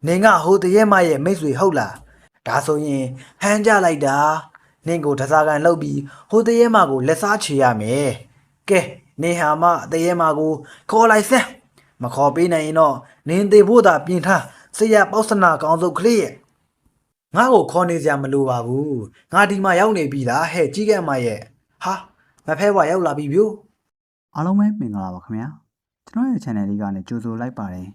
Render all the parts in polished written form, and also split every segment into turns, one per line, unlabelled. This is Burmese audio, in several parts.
နင်ကဟိုတရက်မရဲ့မိတ်ဆွေဟုတ်လားဒါဆိုရင်ဟမ်းကြလိုက်တာနင်ကိုတစားကန်လှုပ်ပြီးဟိုတရက်မကိုလက်စားချေရမယ်ကဲနေဟာမတရက်မကိုခေါ်လိုက်စမ်းမခေါ်ပေးနိုင်ရင်တော့နင်သေးဖို့သာပြင်ထားဆရာပေါက်စနာကောင်းစုပ်ကလေးရဲ့ငါ့ကိုခေါ်နေစရာမလိုပါဘူးငါဒီမှာရောက်နေပြီလားဟဲ့ကြီးကဲ့မရဲ့ဟာမဖဲဘွားရောက်လာပြီဗျို့
အားလုံးပဲမင်္ဂလာပါခင်ဗျာကျွန်တော်ရဲ့ channel လေးကနေကြိုဆိုလိုက်ပါတယ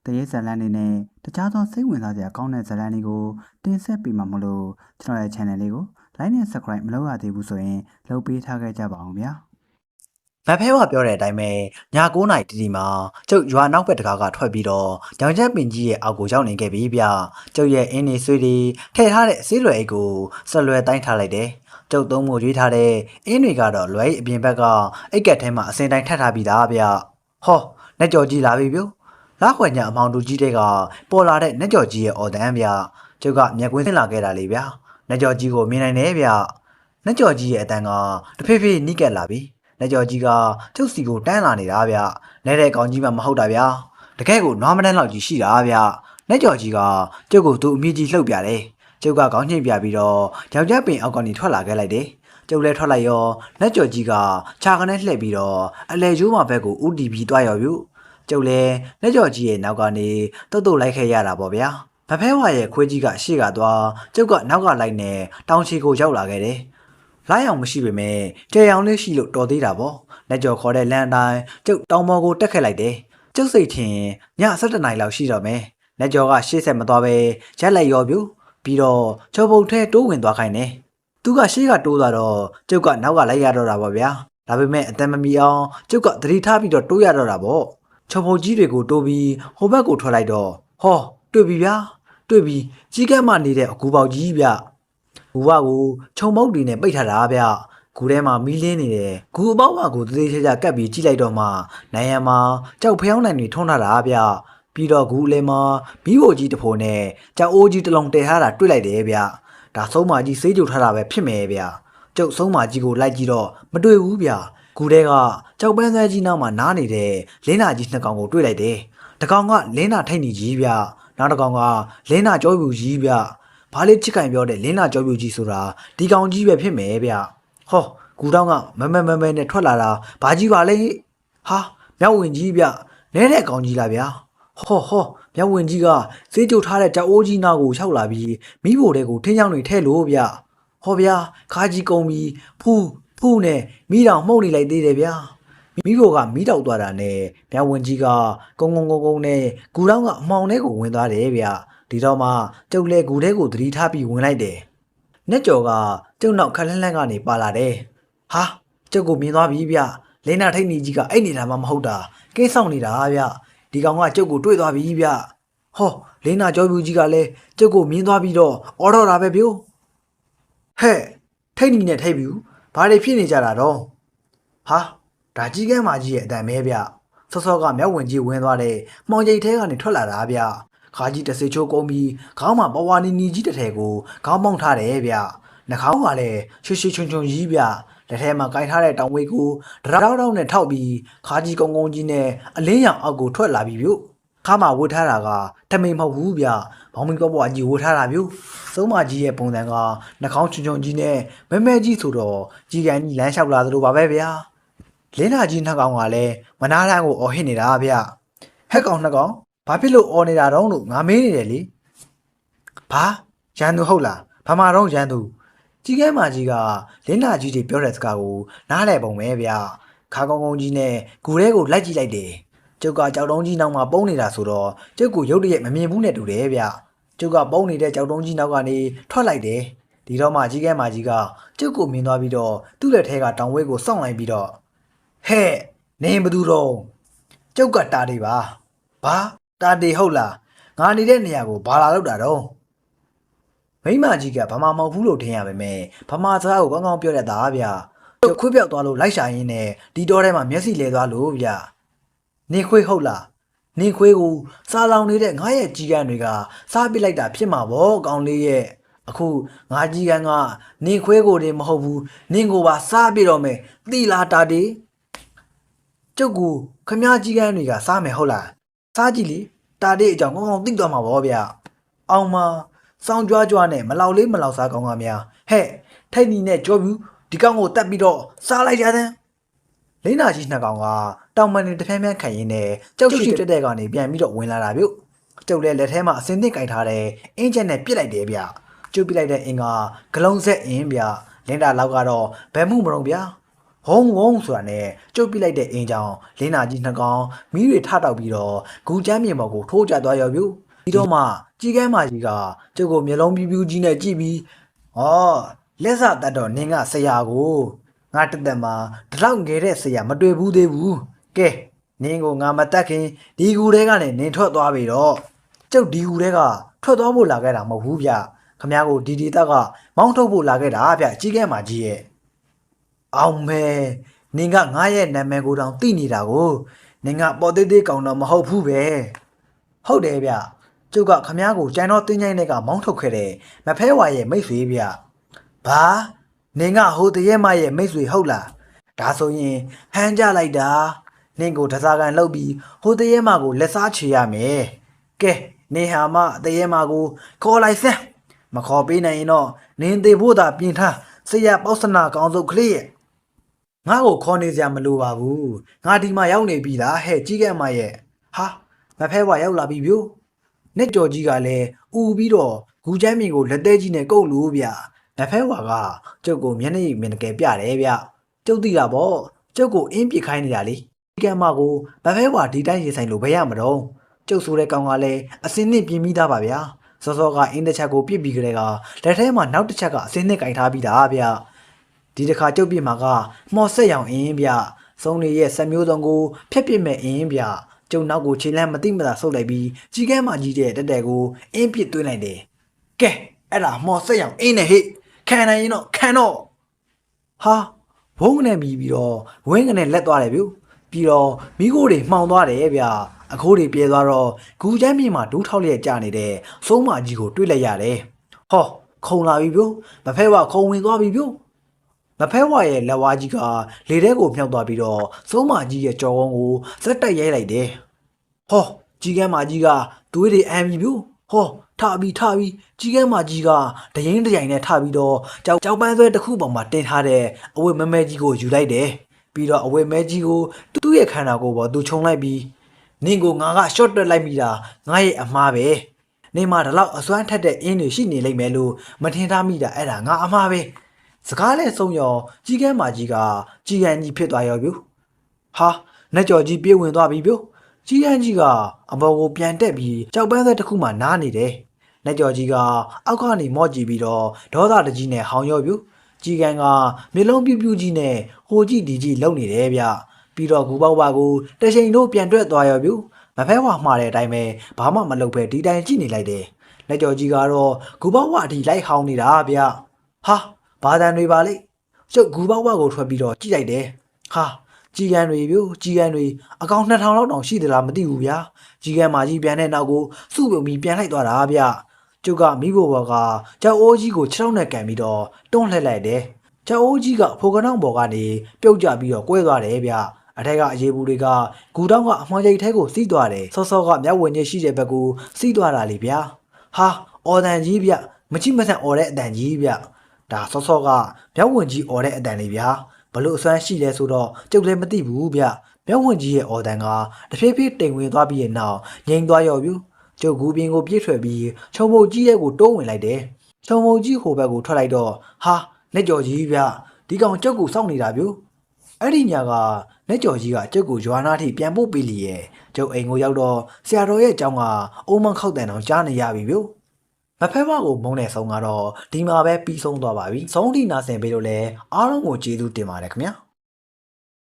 ်တရေဇာတ်လမ်းတွေနဲ့တခြားသောစိတ်ဝင်စားစရာကောင်းတဲ့ဇာတ်လမ်းတွေကိုတင်ဆက်ပေးမှာမလို့ကျွန်တော်ရဲ့ channel လေးကို like နဲ့ subscribe မလုပ်ရသေးဘူးဆိုရင်လုပ်ပေးထားခဲ့ကြပါအောင်ဗျာမ
ဖဲဝပြောတဲ့အတိုင်းပဲည9:00နာရီတီမှာကျုပ်ရွာနောက်ဘက်တကားကထွက်ပြီးတော့ကြောင်ချက်ပင်ကြီးရဲ့အောက်ကိုရောက်နေခဲ့ပြီဗျကျုပ်ရဲ့အင်းနေဆွေးတွေထည့်ထားတဲ့ဆေးလွယ်အိတ်ကိုဆက်လွယ်တိုင်းထားလိုက်တယ်ကျုပ်သုံးဖို့ရွေးထားတဲ့အင်းတွေကတော့လွယ်အပြင်ဘက်ကအိတ်ကက်ထဲမှာအစင်တိုင်းထပ်ထားပြီးသားဗျဟောလက်ကြော်ကြီးလာပြီဗျလာခွေညအမောင်တူကြီးတွေကပေါ်လာတဲ့လက်ကြော်ကြီးရဲ့အော်တန်းဗျကျုပ်ကမျက်ကွင်းဆင်းလာခဲ့တာလေဗျလက်ကြော်ကြီးကိုမြင်နိုင်တယ်ဗျလက်ကြော်ကြီးရဲ့အတန်းကတဖေးဖေးနီးကပ်လာပြီလက်ကြော်ကြီးကကျုပ်စီကိုတန်းလာနေတာဗျလဲတဲ့ကောင်ကြီးမှမဟုတ်တာဗျတကယ်ကိုနွားမတန်းလောက်ကြီးရှိတာဗျလက်ကြော်ကြီးကကျုပ်ကိုသူ့အမိကြီးလှုပ်ပြတယ်ကျုပ်ကခေါင်းညှိပြပြီးတော့ယောက်ျားပင်အောက်ကနေထွက်လာခဲ့လိုက်တယ်ကျုပ်လည်းထွက်လိုက်ရောလက်ကြော်ကြီးကခြာကနေလှည့်ပြီးတော့အလဲကျိုးမဘက်ကိုဥတီပြီးသွားရောဗျကျုပ်လည်းလက်ကြော်ကြီးရဲ့နောက်ကနေတုတ်တုတ်လိုက်ခဲ့ရတာပေါ့ဗျာမဖဲဝါရဲ့ခွေးကြီးကရှေ့ကသွားကျုပ်ကနောက်ကလိုက်နေတောင်ချီကိုရောက်လာခဲ့တယ်လိုက်အောင်မရှိပေမဲ့ကြဲအောင်လေးရှိလို့တော်သေးတာပေါ့လက်ကြော်ခေါ်တဲ့လမ်းအတိုင်းကျုပ်တောင်ပေါ်ကိုတက်ခဲ့လိုက်တယ်ကျုပ်စိတ်ထင်ည7နာရီလောက်ရှိတော့မယ်လက်ကြော်ကရှေ့ဆက်မသွားပဲရက်လိုက်ရောဗျပြီးတော့ချော်ပုတ်ထဲတိုးဝင်သွားခိုင်းတယ်သူကရှေ့ကတိုးသွားတော့ကျုပ်ကနောက်ကလိုက်ရတော့တာပေါ့ဗျာဒါပေမဲ့အတန်မမီအောင်ကျုပ်ကသတိထားပြီးတော့တိုးရတော့တာပေါ့ချော်ပုတ်ကြီးတွေကိုတိုးပြီးဟိုဘက်ကိုထွက်လိုက်တော့ဟောတွေ့ပြီဗျာတွေ့ပြီကြီးကဲ့မှနေတဲ့အကူပေါက်ကြီးဗျဘူဝကိုခြုံမုတ်တွေနဲ့ပိတ်ထားတာဗျဂူထဲမှာမီးလင်းနေတယ်ဂူအပေါက်ဝါကိုတသေးချာချာကပ်ပြီးကြည့်လိုက်တော့မှနိုင်ရန်မှာကြောက်ဖျောင်းနိုင်တွေထွန်းထားတာဗျပြီးတော့ဂူလေမှာမီးဘိုကြီးတစ်ဖိုးနဲ့ကြောက်အိုးကြီးတစ်လုံးတည်ထားတာတွေ့လိုက်တယ်ဗျဒါဆုံးမကြီးစေးကြိုထားတာပဲဖြစ်မယ်ဗျကျုပ်ဆုံးမကြီးကိုလိုက်ကြည့်တော့မတွေ့ဘူးဗျဂူထဲကကြောက်ပန်းဆွဲကြီးနောက်မှာနားနေတဲ့လင်းနာကြီးနှစ်ကောင်ကိုတွေ့လိုက်တယ်တကောင်ကလင်းနာထိတ်နေကြီးဗျနောက်တစ်ကောင်ကလင်းနာကြောပြူကြီးဗျဘာလေးချစ်ကင်ပြောတဲ့လင်းနာကြောပြူကြီးဆိုတာဒီကောင်ကြီးပဲဖြစ်မယ်ဗျဟောဂူတောင်းကမနဲ့ထွက်လာတာဘာကြီးပါလဲဟာမြောက်ဝင်ကြီးဗျနဲတဲ့ကောင်ကြီးလားဗျာဟောမြောက်ဝင်ကြီးကစေးကြိုထားတဲ့ကြောက်အိုးကြီးနာကိုရောက်လာပြီးမိဖို့တဲ့ကိုထင်းချောင်းတွေထဲလို့ဗျဟောဗျာခါကြီးကုံပြီးဖူးနဲ့မိတောင်မှုန့်နေလိုက်သေးတယ်ဗျာမိဖို့ကမိတောက်သွားတာနဲ့မြောက်ဝင်ကြီးကကုန်းနဲ့ဂူတောင်းကအမောင်ထဲကိုဝင်သွားတယ်ဗျဒီတော့မှကျုပ်လဲဂူထဲကိုသတိထားပြီးဝင်လိုက်တယ်။နဲ့ကျော်ကကျုပ်နောက်ခက်လှမ်းကနေပါလာတယ်။ဟာကျုပ်ကိုမြင်သွားပြီဗျ။လင်းနာထိတ်နေကြီးကအဲ့နေတာမှမဟုတ်တာ။ကင်းဆောင်နေတာဗျ။ဒီကောင်ကကျုပ်ကိုတွေ့သွားပြီဗျ။ဟောလင်းနာကြောပြူကြီးကလည်းကျုပ်ကိုမြင်သွားပြီးတော့အော်တော့တာပဲဗျ။ဟဲ့ထိတ်နေနဲ့ထိတ်ပြီ။ဘာတွေဖြစ်နေကြတာတော့။ဟာဒါကြီးကဲမကြီးရဲ့အတန်မဲဗျ။စောကမြောက်ဝင်ကြီးဝင်သွားတဲ့မှောင်ကျိတ်ထဲကနေထွက်လာတာဗျ။ခါကြီးတစေချိုးကုန်းပြီးခေါင်းမှာပဝါနီကြီးတစ်ထည်ကိုခေါင်းပေါင်းထားတယ်ဗျနှာခေါင်းကလည်းရွှေချွန်ကြီးဗျလက်ထဲမှာကင်ထားတဲ့တောင်ဝေးကိုတရောက်နဲ့ထောက်ပြီးခါကြီးကုန်းကြီးနဲ့အလင်းရောင်အောက်ကိုထွက်လာပြီဗျခါမှာဝတ်ထားတာကထမိန်မဟုတ်ဘူးဗျဘောင်မီပွားကြီးဝတ်ထားတာဗျစုံးမကြီးရဲ့ပုံစံကနှာခေါင်းချွန်ကြီးနဲ့မဲကြီးဆိုတော့ကြီးကန်ကြီးလမ်းလျှောက်လာသလိုပါပဲဗျလင်းနာကြီးနှာကောင်ကလည်းမနာတန်းကိုအော်ဟစ်နေတာဗျဟက်ကောင်နှာကောင်ဘာဖြစ်လို့အော်နေတာတော့လို့ငါမေးနေတယ်လေဘာရန်သူဟုတ်လားဘာမှတော့ရန်သူကြီးကဲမကြီးကလင်းနာကြီးတွေပြောတဲ့စကားကိုနားလည်ပုံပဲဗျခါကုန်းကြီးနဲ့ဂူထဲကိုလိုက်ကြည့်လိုက်တယ်ကျုပ်ကကြောက်တုံးကြီးနောက်မှာပုံနေတာဆိုတော့ကျုပ်ကိုရုတ်တရက်မမြင်ဘူးနဲ့တူတယ်ဗျကျုပ်ကပုံနေတဲ့ကြောက်တုံးကြီးနောက်ကနေထွက်လိုက်တယ်ဒီတော့မှကြီးကဲမကြီးကကျုပ်ကိုမြင်သွားပြီးတော့သူ့လက်ထဲကတောင်ဝဲကိုစောင့်လိုက်ပြီးတော့ဟဲ့နေဘသူတော့ကျုပ်ကတားတယ်ပါဘာတာတေဟုတ်လားငါနေတဲ့နေရာကိုဘာလာလောက်တာတော့မိမကြီးကဘာမှမဟုတ်ဘူးလို့ထင်ရပါမယ်ဘာမှစကားကိုကောင်းကောင်းပြောတတ်တာဗျကျုပ်ခွေးပြောက်သွားလို့လိုက်ရှာရင်းနဲ့ဒီတော့ထဲမှာမျက်စိလဲသွားလို့ဗျနေခွေးဟုတ်လားနေခွေးကိုစားလောင်နေတဲ့ငါရဲ့ကြီးကန်းတွေကစားပစ်လိုက်တာဖြစ်မှာဗောကောင်လေးရဲ့အခုငါကြီးကန်းကနေခွေးကိုတင်မဟုတ်ဘူးနင်းကိုပါစားပစ်တော့မယ်တိလာတာတေကျုပ်ကိုခမားကြီးကန်းတွေကစားမယ်ဟုတ်လားစားကြည့်လေ တာတဲ့အကြောင်းကောင်းကောင်းသိသွားမှာပေါ့ဗျအောင်မစောင်းကြွားကြွားနဲ့မလောက်လေးမလောက်စားကောင်းကများဟဲ့ထိတ်နီနဲ့ကြောပြူဒီကောင်ကိုတတ်ပြီးတော့စားလိုက်ကြတဲ့လိမ့်နာကြီးနှစ်ကောင်ကတောင်မန်နေတဖျန်းဖျန်းခံရင်းနဲ့ကြောက်ရှိတက်တဲ့ကနေပြန်ပြီးတော့ဝင်လာတာဗျကျုပ်လည်းလက်ထဲမှာအစင်းသစ်ကင်ထားတဲ့အင်းချက်နဲ့ပြစ်လိုက်တယ်ဗျကျုပ်ပြစ်လိုက်တဲ့အင်းကဂလုံးဆက်အင်းဗျလင်းတာလောက်ကတော့ဘယ်မှုမတော့ဗျာဟုံးဝုံးဆိုတာနဲ့ကျုပ်ပြစ်လိုက်တဲ့အင်းကြောင့်လင်းနာကြီးနှစ်ကောင်မီးတွေထတောက်ပြီးတော့ဂူချမ်းမြေပေါ်ကိုထိုးကျသွားရောဗျပြီးတော့မှကြီးကဲမကြီးကကျုပ်ကိုမျက်လုံးပြူးပြူးကြီးနဲ့ကြည့်ပြီးဟောလက်စတတ်တော့နင်းကဆရာကိုငါတက်တက်မှာဒီလောက်ငယ်တဲ့ဆရာမတွေ့ဘူးသေးဘူးကဲနင်းကိုငါမတက်ခင်ဒီကူထဲကနေနင်းထွက်သွားပြီတော့ကျုပ်ဒီကူထဲကထွက်သွားဖို့လာခဲ့တာမဟုတ်ဘူးဗျခမ ्या ကိုဒီဒီတက်ကမောင်းထုတ်ဖို့လာခဲ့တာဗျကြီးကဲမှာကြီးရဲ့အောင်မဲနင်ကငါရဲ့နာမည်ကိုတောင်သိနေတာကိုနင်ကပေါ်သေးသေးကောင်တော့မဟုတ်ဘူးပဲဟုတ်တယ်ဗျကျုပ်ကခမ ्या ကိုကြိုင်တော့တင်းချိုင်းတွေကမောင်းထုတ်ခဲ့တယ်မဖဲဝါရဲ့မိတ်ဆွေဗျဘာနင်ကဟိုတရဲမရဲ့မိတ်ဆွေဟုတ်လားဒါဆိုရင်ဟမ်းကြလိုက်တာနင်ကိုတစားကန်လှုပ်ပြီးဟိုတရဲမကိုလက်စားချေရမယ်ကဲနေဟာမတရဲမကိုခေါ်လိုက်စမ်းမခေါ်ပေးနိုင်ရင်တော့နင်းသေးဖို့သာပြင်ထားဆရာပေါစနာကောင်းစုပ်ကလေးရဲ့ငါ့ကိုခေါ်နေစရာမလိုပါဘူးငါဒီမှာရောက်နေပြီလားဟဲ့ကြီးကဲ့မရဲ့ဟာမဖဲဝါရောက်လာပြီဗျို့နှစ်ကြော်ကြီးကလည်းဥပြီးတော့ဂူချမ်းမြင်ကိုလက်သေးကြီးနဲ့ကုတ်လို့ဗျမဖဲဝါကကျုပ်ကိုမျက်နှာမြင်တကယ်ပြတယ်ဗျကျုပ်သိတာပေါ့ကျုပ်ကိုအင်းပစ်ခိုင်းနေတာလေကြီးကဲ့မကိုမဖဲဝါဒီတိုင်းရေဆိုင်လို့ဘယ်ရမတော့ကျုပ်ဆိုတဲ့ကောင်ကလည်းအစင်းနဲ့ပြင်ပြီးသားပါဗျာစောစောကအင်းတစ်ချက်ကိုပြစ်ပြီးကြတဲ့ကလက်ထဲမှာနောက်တစ်ချက်ကအစင်းနဲ့ကင်ထားပြီးသားဗျဒီတစ်ခါကျုပ်ပြစ်မှာကမော်ဆက်ရောင်အင်းဗျစုံနေရဲ့ဆက်မျိုးစုံကိုဖျက်ပစ်မဲ့အင်းဗျကျုံနောက်ကိုခြေလမ်းမတိမသာဆုပ်လိုက်ပြီးကြီးကဲမှကြီးတဲ့တက်တက်ကိုအင်းပစ်သွင်းလိုက်တယ်ကဲအဲ့ဒါမော်ဆက်ရောင်အင်းနဲ့ဟိခံနိုင်ရင်တော့ခံတော့ဟာဘုံနဲ့ပြီးတော့ဝင်းကနေလက်သွားတယ်ဗျပြီးတော့မိခိုးတွေမှောင်သွားတယ်ဗျအခိုးတွေပြဲသွားတော့ဂူချမ်းမြေမှာဒူးထောက်လျက်ကျနေတဲ့စိုးမကြီးကိုတွေ့လိုက်ရတယ်ဟောခုံလာပြီဗျမဖဲဝါခုံဝင်သွားပြီဗျမဖဲဝါရဲ့လက်ဝါးကြီးကလေထဲကိုမြှောက်သွားပြီးတော့စိုးမကြီးရဲ့ကြော်ကုန်းကိုစက်တက်ရိုက်လိုက်တယ်ဟောကြီးကဲမကြီးကသွေးတွေအမ်းပြီဗျဟောထပြီးကြီးကဲမကြီးကတရင်တရိုင်နဲ့ထပြီးတော့ကြောက်ပန်းဆွဲတစ်ခုပေါ်မှာတင်ထားတဲ့အဝတ်မဲမဲကြီးကိုယူလိုက်တယ်ပြီးတော့အဝတ်မဲကြီးကိုသူ့ရဲ့ခန္ဓာကိုယ်ပေါ်သူခြုံလိုက်ပြီးနင်ကိုငါကရှော့တွက်လိုက်မိတာငါရဲ့အမားပဲနေမှာဒီလောက်အစွမ်းထက်တဲ့အင်းတွေရှိနေလိမ့်မယ်လို့မထင်ထားမိတာအဲ့ဒါငါအမားပဲစကားလဲဆုံးရောကြီးကဲမကြီးကကြီးကန်းကြီးဖြစ်သွားရောဗျဟာနှက်ကြော်ကြီးပြေးဝင်သွားပြီဗျကြီးကန်းကြီးကအပေါ်ကိုပြန်တက်ပြီးကြောက်ပန်းသက်တစ်ခုမှနားနေတယ်နှက်ကြော်ကြီးကအောက်ကနေမော့ကြည့်ပြီးတော့ဒေါသတကြီးနဲ့ဟောင်ရောဗျကြီးကန်းကမျက်လုံးပြူးပြူးကြီးနဲ့ဟိုကြည့်ဒီကြည့်လုံနေတယ်ဗျပြီးတော့ဂူပေါက်ပါကိုတချိန်တို့ပြန်တွက်သွားရောဗျမဖဲဝါမှားတဲ့အတိုင်းပဲဘာမှမလုပ်ပဲဒီတိုင်းကြည့်နေလိုက်တယ်လက်ကြော်ကြီးကတော့ဂူပေါက်ဝအထိလိုက်ဟောင်းနေတာဗျဟာဘာတန်တွေပါလေကျုပ်ဂူပေါက်ဝကိုထွက်ပြီးတော့ကြည့်လိုက်တယ်ဟာကြီးကန်းတွေဗျကြီးကန်းတွေအကောင်2000လောက်တောင်ရှိသလားမသိဘူးဗျာကြီးကန်းမာကြီးပြန်တဲ့နောက်ကိုစုပြုံပြီးပြန်လိုက်သွားတာဗျကျုပ်ကမိဘဘော်ကကြောက်အိုးကြီးကို6နဲ့ကန်ပြီးတော့တွန်းလှည့်လိုက်တယ်ကြောက်အိုးကြီးကဖိုကနောင်ဘော်ကနေပြုတ်ကျပြီးတော့ကွဲသွားတယ်ဗျအထက်ကအရေးဘူးတွေကဂူတောင်းကအမှောင်ရိပ်ထဲကိုစီးသွားတယ်စောစောကမြောက်ဝင်ကြီးရှိတဲ့ဘက်ကိုစီးသွားတာလေဗျာဟာအော်တန်ကြီးဗျမချိမဆန်အော်တဲ့အတန်ကြီးဗျဒါစောစောကမြောက်ဝင်ကြီးအော်တဲ့အတန်လေးဗျာဘလို့အစွမ်းရှိလဲဆိုတော့ကျုပ်လည်းမသိဘူးဗျမြောက်ဝင်ကြီးရဲ့အော်တန်ကတဖြည်းဖြည်းတိမ်ဝင်သွားပြီးရဲ့နောက်ငြိမ်သွားရောဗျကျုပ်ဂူပင်ကိုပြည့်ထွက်ပြီးခြုံမုတ်ကြီးရဲ့ကိုတိုးဝင်လိုက်တယ်ခြုံမုတ်ကြီးဟိုဘက်ကိုထွက်လိုက်တော့ဟာလက်ကြော်ကြီးဗျဒီကောင်ကျုပ်ကိုစောင့်နေတာဗျအဲ့ဒီညာကလက်ကြော်ကြီးကကျုပ်ကိုရွာနာထိပြန်ပို့ပေးလီရဲ့ကျုပ်အိမ်ကိုရောက်တော့ဆရာတော်ရဲ့အကြောင်းကအုံမခောက်တန်အောင်ကြားနေရပြီဗျမဖဲဘကိုမုန်းတဲ့ဆုံးကတော့ဒီမှာပဲပြီးဆုံးသွားပါပြီဆုံးထိနာဆင်ပေးလို့လဲအားလုံးကိုကျေးဇူးတင်ပါတယ်ခင်ဗျာ